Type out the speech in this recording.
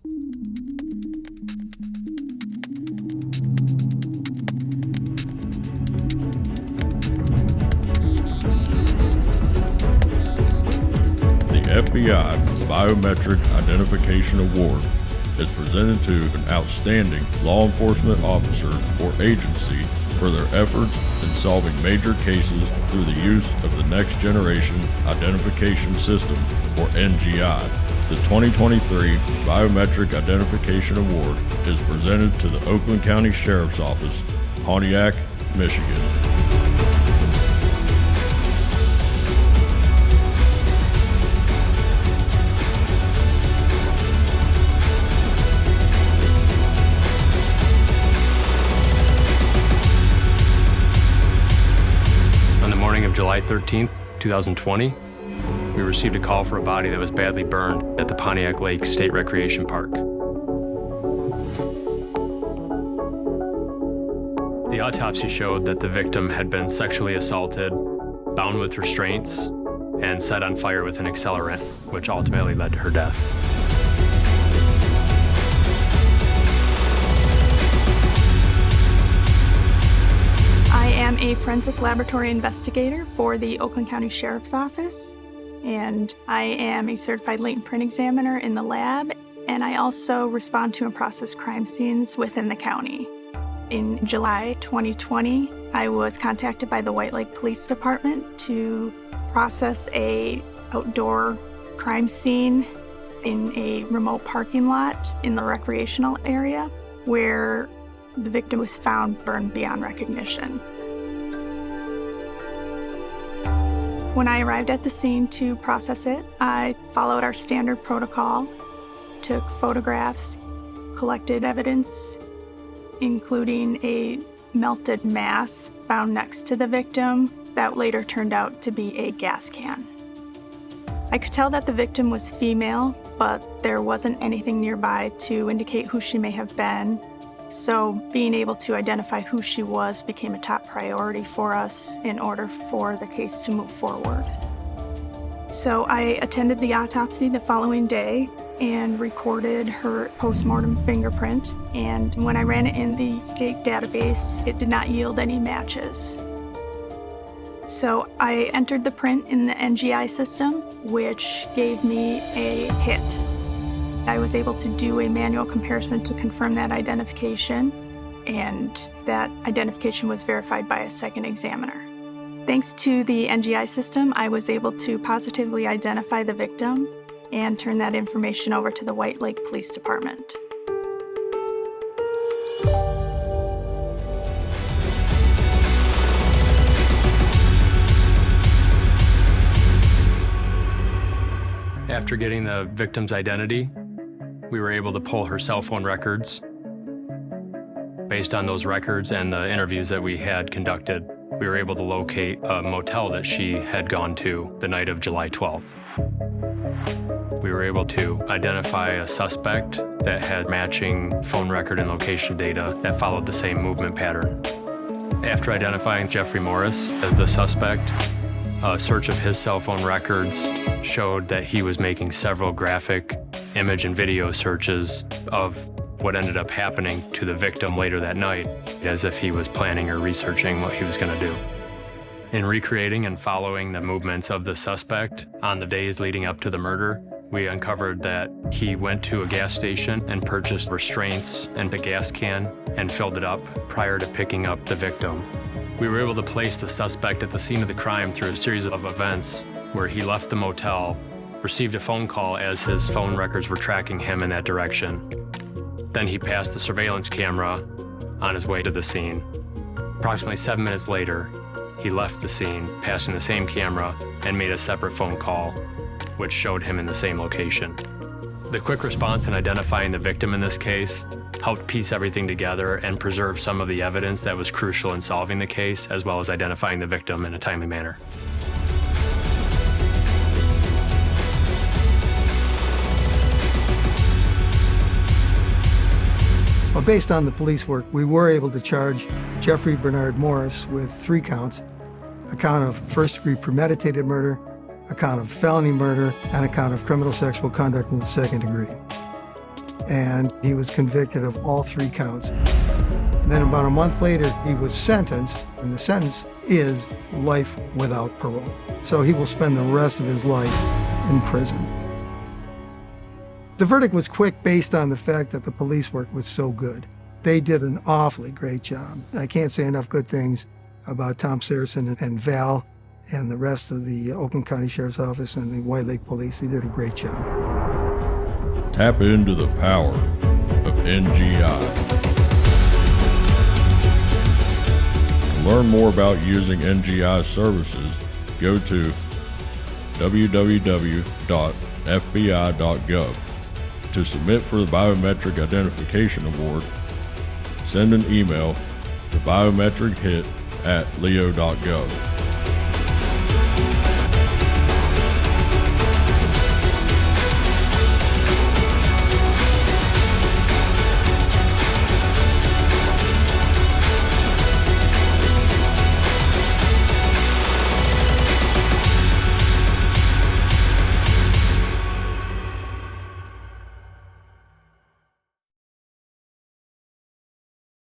The FBI Biometric Identification Award is presented to an outstanding law enforcement officer or agency for their efforts in solving major cases through the use of the Next Generation Identification System, or NGI. The 2023 Biometric Identification Award is presented to the Oakland County Sheriff's Office, Pontiac, Michigan. Of July 13th, 2020, we received a call for a body that was badly burned at the Pontiac Lake State Recreation Park. The autopsy showed that the victim had been sexually assaulted, bound with restraints, and set on fire with an accelerant, which ultimately led to her death. I am a forensic laboratory investigator for the Oakland County Sheriff's Office, and I am a certified latent print examiner in the lab, and I also respond to and process crime scenes within the county. In July 2020, I was contacted by the White Lake Police Department to process an outdoor crime scene in a remote parking lot in the recreational area where the victim was found burned beyond recognition. When I arrived at the scene to process it, I followed our standard protocol, took photographs, collected evidence, including a melted mass found next to the victim that later turned out to be a gas can. I could tell that the victim was female, but there wasn't anything nearby to indicate who she may have been. So being able to identify who she was became a top priority for us in order for the case to move forward. So I attended the autopsy the following day and recorded her postmortem fingerprint. And when I ran it in the state database, it did not yield any matches. So I entered the print in the NGI system, which gave me a hit. I was able to do a manual comparison to confirm that identification, and that identification was verified by a second examiner. Thanks to the NGI system, I was able to positively identify the victim and turn that information over to the White Lake Police Department. After getting the victim's identity, we were able to pull her cell phone records. Based on those records and the interviews that we had conducted, we were able to locate a motel that she had gone to the night of July 12th. We were able to identify a suspect that had matching phone record and location data that followed the same movement pattern. After identifying Jeffrey Morris as the suspect, a search of his cell phone records showed that he was making several graphic image and video searches of what ended up happening to the victim later that night, as if he was planning or researching what he was going to do. In recreating and following the movements of the suspect on the days leading up to the murder, we uncovered that he went to a gas station and purchased restraints and a gas can and filled it up prior to picking up the victim. We were able to place the suspect at the scene of the crime through a series of events where he left the motel, received a phone call as his phone records were tracking him in that direction. Then he passed the surveillance camera on his way to the scene. Approximately 7 minutes later, he left the scene, passing the same camera, and made a separate phone call, which showed him in the same location. The quick response in identifying the victim in this case helped piece everything together and preserve some of the evidence that was crucial in solving the case, as well as identifying the victim in a timely manner. Well, based on the police work, we were able to charge Jeffrey Bernard Morris with 3 counts, a count of first-degree premeditated murder, a count of felony murder, and a count of criminal sexual conduct in the second degree. and he was convicted of all 3 counts. And then about a month later, he was sentenced, and the sentence is life without parole. So he will spend the rest of his life in prison. The verdict was quick based on the fact that the police work was so good. They did an awfully great job. I can't say enough good things about Tom Saracen and Val and the rest of the Oakland County Sheriff's Office and the White Lake Police. They did a great job. Tap into the power of NGI. To learn more about using NGI services, go to www.fbi.gov. To submit for the Biometric Identification Award, send an email to biometrichit@leo.gov.